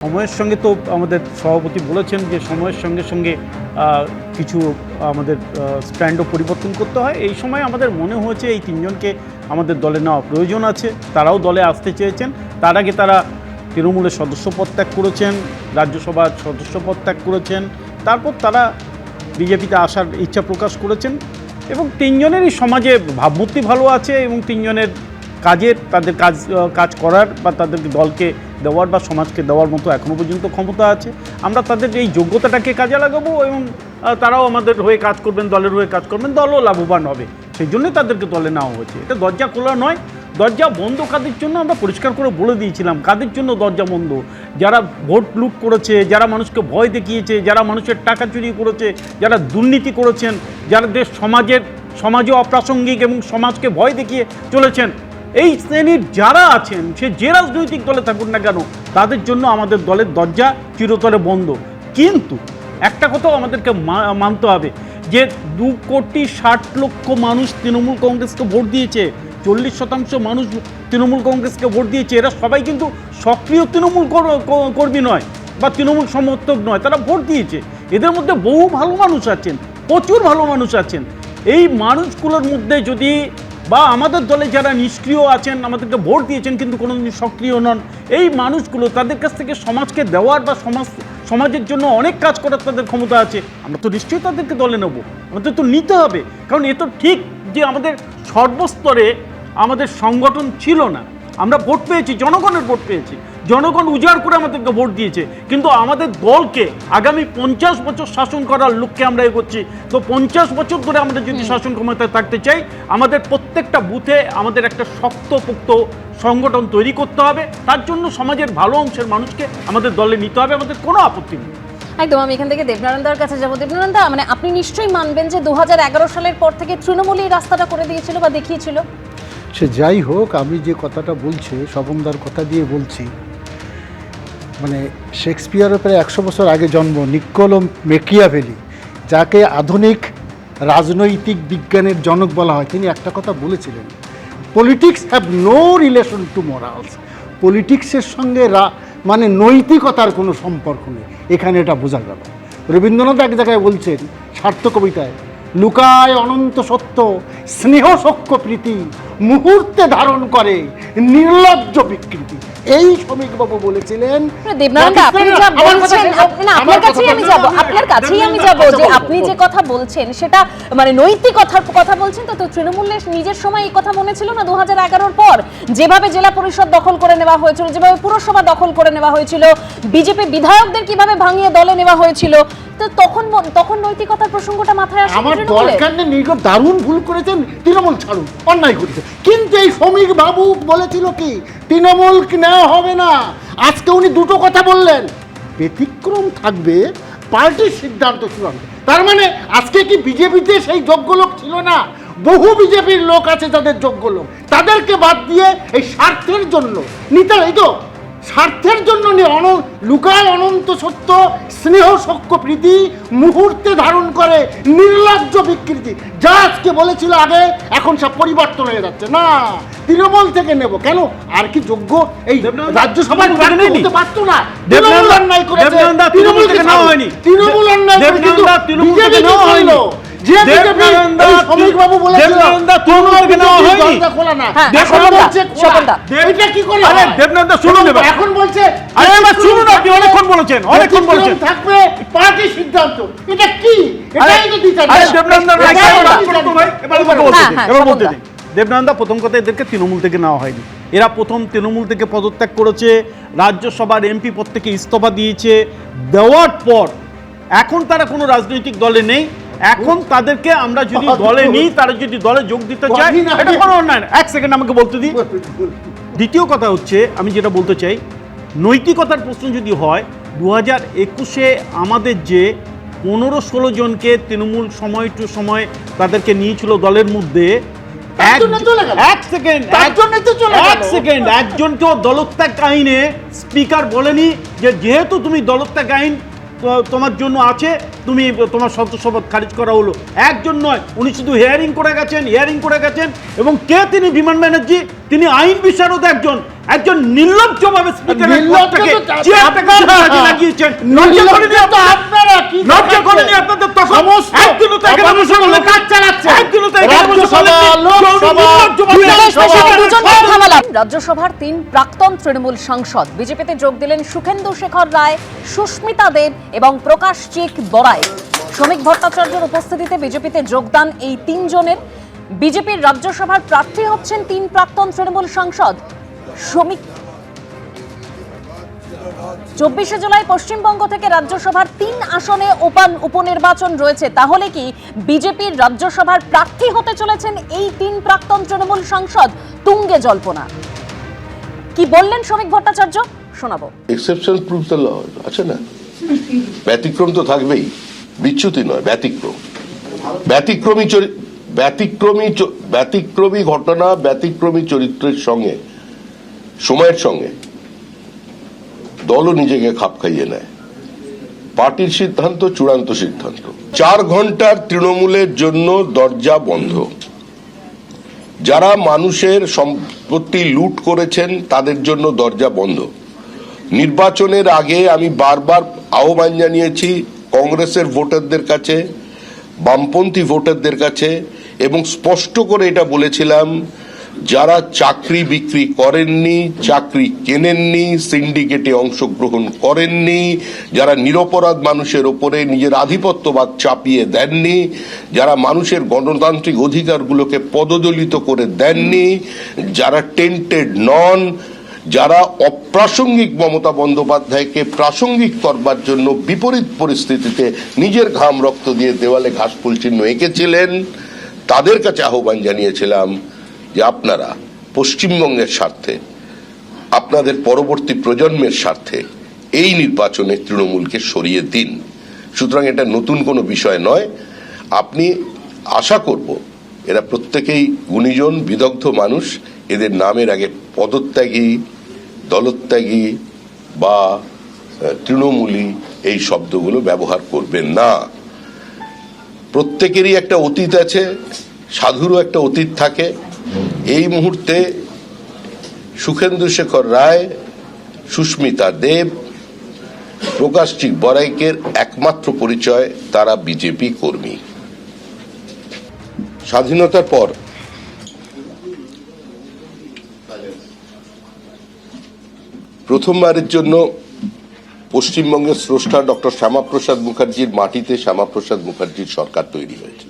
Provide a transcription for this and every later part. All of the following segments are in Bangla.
সময়ের সঙ্গে তো আমাদের সভাপতি বলেছেন যে সময়ের সঙ্গে সঙ্গে কিছু আমাদের স্ট্যান্ডও পরিবর্তন করতে হয়। এই সময় আমাদের মনে হয়েছে এই তিনজনকে আমাদের দলে নেওয়া প্রয়োজন আছে। তারাও দলে আসতে চেয়েছেন। তার আগে তারা তৃণমূলের সদস্য পদ ত্যাগ করেছেন, রাজ্যসভার সদস্য পদ ত্যাগ করেছেন, তারপর তারা বিজেপিতে আসার ইচ্ছা প্রকাশ করেছেন এবং তিনজনেরই সমাজে ভাবমূর্তি ভালো আছে এবং তিনজনের তাদের কাজ করার বা তাদেরকে দলকে দেওয়ার বা সমাজকে দেওয়ার মতো এখনও পর্যন্ত ক্ষমতা আছে। আমরা তাদের এই যোগ্যতাটাকে কাজে লাগাবো এবং তারাও আমাদের হয়ে কাজ করবেন, দলের হয়ে কাজ করবেন, দলও লাভবান হবে। সেই জন্যই তাদেরকে দলে নেওয়া হয়েছে। এটা দরজা খোলা নয়, দরজা বন্ধ কাদের জন্য আমরা পরিষ্কার করে বলে দিয়েছিলাম কাদের জন্য দরজা বন্ধ। যারা ভোট লুট করেছে, যারা মানুষকে ভয় দেখিয়েছে, যারা মানুষের টাকা চুরি করেছে, যারা দুর্নীতি করেছেন, যাদের সমাজে অপ্রাসঙ্গিক এবং সমাজকে ভয় দেখিয়ে চলেছেন, এই শ্রেণীর যারা আছেন, সে যে রাজনৈতিক দলে থাকুন না কেন, তাদের জন্য আমাদের দলের দরজা চিরতরে বন্ধ। কিন্তু একটা কথাও আমাদেরকে মানতে হবে যে 2,60,00,000 মানুষ তৃণমূল কংগ্রেসকে ভোট দিয়েছে, 40% মানুষ তৃণমূল কংগ্রেসকে ভোট দিয়েছে। এরা সবাই কিন্তু সক্রিয় তৃণমূল কর্মী নয় বা তৃণমূল সমর্থক নয়, তারা ভোট দিয়েছে। এদের মধ্যে বহু ভালো মানুষ আছেন, প্রচুর ভালো মানুষ আছেন। এই মানুষগুলোর মধ্যে যদি বা আমাদের দলে যারা নিষ্ক্রিয় আছেন, আমাদেরকে ভোট দিয়েছেন কিন্তু কোনোদিন সক্রিয় নন, এই মানুষগুলো তাদের কাছ থেকে সমাজকে দেওয়ার বা সমাজের জন্য অনেক কাজ করার তাদের ক্ষমতা আছে। আমরা তো নিশ্চয়ই তাদেরকে দলে নেব, আমাদের তো নিতে হবে। কারণ এ তো ঠিক যে আমাদের সর্বস্তরে আমাদের সংগঠন ছিল না, আমরা ভোট পেয়েছি, জনগণের ভোট পেয়েছি, জনগণ উজাড় করে আমাদেরকে ভোট দিয়েছে। কিন্তু আমাদের দলকে আগামী 50 বছর শাসন করার লক্ষ্যে আমরা এগোচ্ছি। তো 50 বছর ধরে আমরা যদি শাসন ক্ষমতায় থাকতে চাই, আমাদের প্রত্যেকটা বুথে আমাদের একটা শক্তপোক্ত সংগঠন তৈরি করতে হবে। তার জন্য সমাজের ভালো অংশের মানুষকে আমাদের দলে নিতে হবে, আমাদের কোনো আপত্তি নেই। একদম। আমি এখান থেকে দেবনারায়ণদার কাছে যাবো। দেবনারায়ণদা, মানে আপনি নিশ্চয়ই মানবেন যে 2011 সালের পর থেকে তৃণমূলই রাস্তাটা করে দিয়েছিল বা দেখিয়েছিল। সে যাই হোক, আমি যে কথাটা বলছি স্বপনদার কথা দিয়ে বলছি, মানে শেক্সপিয়ারের প্রায় 100 বছর আগে জন্ম নিক্কোলো মেকিয়াভেলি, যাকে আধুনিক রাজনৈতিক বিজ্ঞানের জনক বলা হয়, তিনি একটা কথা বলেছিলেন, politics have no relation to morals. পলিটিক্সের সঙ্গে মানে নৈতিকতার কোনো সম্পর্ক নেই, এখানে এটা বোঝা গেল। রবীন্দ্রনাথ এক জায়গায় বলছেন স্বার্থ কবিতায়, লুকায় অনন্ত সত্য, স্নেহ সখ্য প্রীতি, মুহূর্তে ধারণ করে নির্লজ্জ বিকৃতি। এই শ্রমিকবাবু বলেছিলেন। দেবনারায়ণদা, আপনি যা বলছেন, আপনার কাছেই আমি যাব যে আপনি যে কথা বলছেন সেটা মানে নৈতিকতার কথা বলছেন। তো তৃণমূলের নিজের সময় এই কথা মনে ছিল না? 2011-র পর যেভাবে জেলা পরিষদ দখল করে নেওয়া হয়েছিল, যেভাবে পুরসভা দখল করে নেওয়া হয়েছিল, বিজেপি বিধায়কদের কিভাবে ভাঙিয়ে দলে নেওয়া হয়েছিল, তো তখন নৈতিকতার প্রসঙ্গটা মাথায় আসে। আমার দরকার নেই, দারুণ ভুল করেছেন, তৃণমূল ছাড়ুন, অন্যায় করেছে। কিন্তু এই শ্রমিক বাবু বলেছিল কি তৃণমূল নেওয়া হবে না। আজকে উনি দুটো কথা বললেন, ব্যতিক্রম থাকবে, পার্টির সিদ্ধান্ত চূড়ান্ত। তার মানে আজকে কি বিজেপিতে সেই যোগ্য লোক ছিল না? বহু বিজেপির লোক আছে যাদের যোগ্য লোক, তাদেরকে বাদ দিয়ে এই স্বার্থের জন্য নিতে, এই তো স্বার্থের জন্য লুকায় অনন্ত সত্য, স্নেহ সখ্য প্রীতি, মুহূর্তে ধারণ করে নির্লজ্জ বিকৃতি, যা আজকে বলেছিল আগে, এখন সব পরিবর্তন হয়ে যাচ্ছে। না, তৃণমূল থেকে নেব কেন? আর কি যোগ্য এই রাজ্যসভার হতে পারতো না? তৃণমূল অন্যায় করেছে, তৃণমূল অন্যায় করে, কিন্তু বিজেপি কি করলো? দেবনারায়ণদা, প্রথম কথা, এদেরকে তৃণমূল থেকে নেওয়া হয়নি। এরা প্রথম তৃণমূল থেকে পদত্যাগ করেছে, রাজ্যসভার এমপি পদ থেকে ইস্তফা দিয়েছে। দেওয়ার পর এখন তারা কোনো রাজনৈতিক দলে নেই। এখন তাদেরকে আমরা যদি দলে নিই, তারা যদি দলে যোগ দিতে চায়, এটা কোনো অন্যায়। এক সেকেন্ড আমাকে বলতে দিই। দ্বিতীয় কথা হচ্ছে, আমি যেটা বলতে চাই, নৈতিকতার প্রশ্ন যদি হয়, 2021-এ আমাদের যে 15-16 জনকে তৃণমূল সময় টু সময় তাদেরকে নিয়েছিল দলের মধ্যে, একজনকেও দলত্যাগ আইনে স্পিকার বলেনি যে যেহেতু তুমি দলত্যাগ আইন তোমার জন্য আছে, তুমি তোমার সদস্যপদ খারিজ করা হলো। একজন নয়, উনি শুধু হিয়ারিং করে গেছেন এবং কে তিনি? বিমান ব্যানার্জি। তিনি আইন বিশারদ একজন নির্লজ্জভাবে স্পিকারের নির্লজ্জ পদটাকে তো চেয়ারটাকে কাজে লাগিয়েছেন। লজ্জা করেনি আপনাদের? আপনারা কি লজ্জা করেনি আপনাদের? তখন সমস্ত একদিনও তো এখানে বসে বললেন কাজ চালাচ্ছে। একদিনও তো এখানে বসে রাজ্যসভা, বললেন লোকসভা, থামালাম। রাজ্যসভার 3 প্রাক্তন তৃণমূল সাংসদ বিজেপিতে যোগ দিলেন সুখেন্দু শেখর রায়, সুস্মিতা দেব এবং প্রকাশ চিক বড়াই। শ্রমিক ভট্টাচার্যের উপস্থিতিতে বিজেপিতে যোগদান এই 3 জনের। বিজেপির রাজ্যসভার প্রার্থী হচ্ছেন 3 প্রাক্তন তৃণমূল সাংসদ। শ্রমিক 24শে জুলাই পশ্চিমবঙ্গ থেকে রাজ্যসভার 3 আসনে উপনির্বাচন রয়েছে। তাহলে কি বিজেপির রাজ্যসভার প্রার্থী হতে চলেছেন এই 3 প্রাক্তন তৃণমূল সাংসদ? তুঙ্গে জল্পনা। কি বললেন শ্রমিক ভট্টাচার্য, শোনাবো। এক্সেপশন প্রুভস দ্য ল, আছে না? ব্যতিক্রম তো থাকবেই, বিচ্যুতি নয়, ব্যতিক্রম। ব্যতিক্রমী ঘটনা, ব্যতিক্রমী চরিত্রের সঙ্গে, সময়ের সঙ্গে দলও নিজেকে খাপ খাইয়ে নেয়। পার্টির সিদ্ধান্ত চূড়ান্ত সিদ্ধান্ত। 4 ঘন্টার তৃণমূলের জন্য দরজা বন্ধ। যারা মানুষের সম্পত্তি লুট করেছেন তাদের জন্য দরজা বন্ধ। নির্বাচনের আগে আমি বারবার আহ্বান জানিয়েছি কংগ্রেসের ভোটারদের কাছে, বামপন্থী ভোটারদের কাছে, এবং স্পষ্ট করে এটা বলেছিলাম, যারা চাকরি বিক্রি করেননি, চাকরি কেনেননি, সিন্ডিকেটে অংশগ্রহণ করেননি, যারা নিরপরাধ মানুষের ওপরে নিজের আধিপত্যবাদ চাপিয়ে দেননি, যারা মানুষের গণতান্ত্রিক অধিকারগুলোকে পদদলিত করে দেননি, যারা টেন্টেড নন, যারা অপ্রাসঙ্গিক মমতা বন্দ্যোপাধ্যায়কে প্রাসঙ্গিক করবার জন্য বিপরীত পরিস্থিতিতে নিজের ঘাম রক্ত দিয়ে দেওয়ালে ঘাসফুল চিহ্ন এঁকেছিলেন, তাদের কাছে আহ্বান জানিয়েছিলাম যে আপনারা পশ্চিমবঙ্গের স্বার্থে, আপনাদের পরবর্তী প্রজন্মের স্বার্থে এই নির্বাচনে তৃণমূলকে সরিয়ে দিন। সুতরাং এটা নতুন কোনো বিষয় নয়। আপনি আশা করব এরা প্রত্যেকেই গুণীজন, বিদগ্ধ মানুষ। এদের নামের আগে পদত্যাগী, দলত্যাগী বা তৃণমূলী এই শব্দগুলো ব্যবহার করবেন না। প্রত্যেকেরই একটা অতীত আছে, সাধুরও একটা অতীত থাকে। এই মুহূর্তে সুখেন্দু শেখর রায়, সুস্মিতা দেব, প্রকাশ চিক বড়াইকের একমাত্র পরিচয় তারা বিজেপি কর্মী। স্বাধীনতার পর প্রথমবারের জন্য পশ্চিমবঙ্গের স্রষ্টা ডক্টর শ্যামাপ্রসাদ মুখার্জির মাটিতে শ্যামাপ্রসাদ মুখার্জির সরকার তৈরি হয়েছে।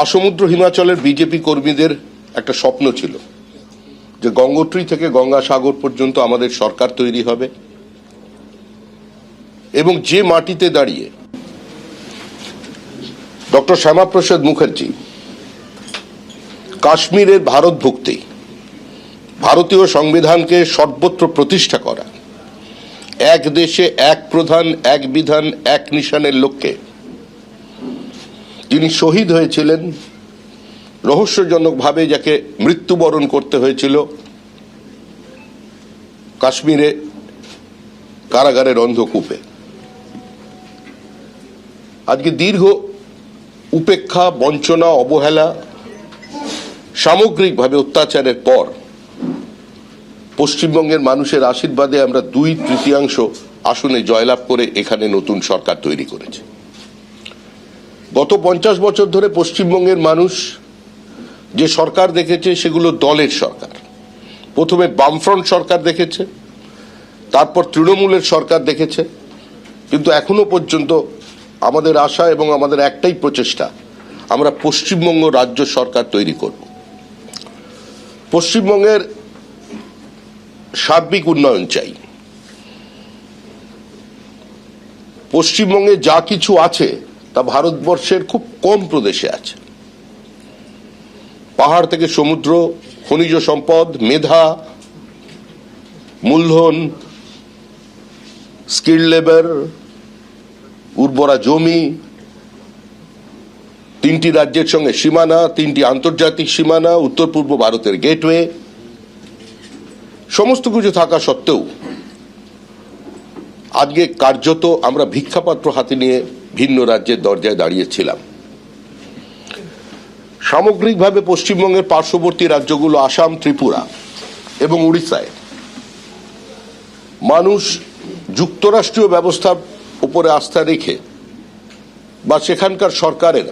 আসমুদ্র হিমাচলের বিজেপি কর্মীদের একটা স্বপ্ন ছিল যে গঙ্গোত্রী থেকে গঙ্গাসাগর পর্যন্ত আমাদের সরকার তৈরি হবে, এবং যে মাটিতে দাঁড়িয়ে ডক্টর শ্যামাপ্রসাদ মুখার্জি কাশ্মীরের ভারতভুক্তি, ভারতীয় সংবিধানকে সর্বত্র প্রতিষ্ঠা করা, এক দেশে এক প্রধান, এক বিধান, এক নিশানের লক্ষ্যে যিনি শহীদ হয়েছিলেন, রহস্যজনকভাবে যাকে মৃত্যুবরণ করতে হয়েছিল কাশ্মীরে কারাগারের অন্ধকূপে। আজকে দীর্ঘ উপেক্ষা, বঞ্চনা, অবহেলা, সামগ্রিকভাবে অত্যাচারের পর পশ্চিমবঙ্গের মানুষের আশীর্বাদে আমরা 2/3 আসনে জয়লাভ করে এখানে নতুন সরকার তৈরি করেছে। গত 50 বছর ধরে পশ্চিমবঙ্গের মানুষ যে সরকার দেখেছে সেগুলো দলের সরকার। প্রথমে বামফ্রন্ট সরকার দেখেছে, তারপর তৃণমূলের সরকার দেখেছে, কিন্তু এখনো পর্যন্ত আমাদের আশা এবং আমাদের একটাই প্রচেষ্টা, আমরা পশ্চিমবঙ্গ রাজ্য সরকার তৈরি করব। পশ্চিমবঙ্গের সার্বিক উন্নয়ন চাই। পশ্চিমবঙ্গে যা কিছু আছে তা ভারতবর্ষের খুব কম প্রদেশে আছে। পাহাড় থেকে সমুদ্র, খনিজ সম্পদ, মেধা, মূলধন, স্কিল লেবার, উর্বরা জমি, 3টি রাজ্যের সঙ্গে সীমানা, 3টি আন্তর্জাতিক সীমানা, উত্তর পূর্ব ভারতের গেটওয়ে, সমস্ত কিছু থাকা সত্ত্বেও আজকে কার্যত আমরা ভিক্ষাপাত্র হাতে নিয়ে ভিন্ন রাজ্যের দরজায় দাঁড়িয়েছিলাম। সামগ্রিকভাবে পশ্চিমবঙ্গের পার্শ্ববর্তী রাজ্যগুলো আসাম, ত্রিপুরা এবং উড়িষ্যায় মানুষ যুক্তরাষ্ট্রীয় ব্যবস্থার উপরে আস্থা রেখে বা সেখানকার সরকারের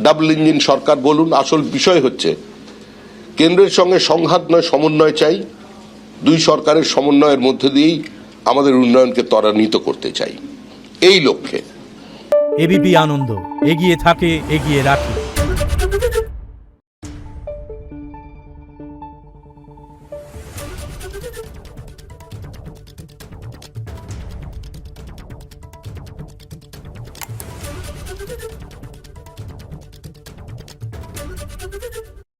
ডাবল ইঞ্জিন সরকার বলুন, আসল বিষয় হচ্ছে কেন্দ্রের সঙ্গে সংঘাত নয়, সমন্বয় চাই। দুই সরকারের সমন্বয়ের মধ্যে দিয়েই আমাদের উন্নয়নকে ত্বরান্বিত করতে চাই, এই লক্ষ্যে। এবিপি আনন্দ, এগিয়ে থাকে, এগিয়ে রাখে।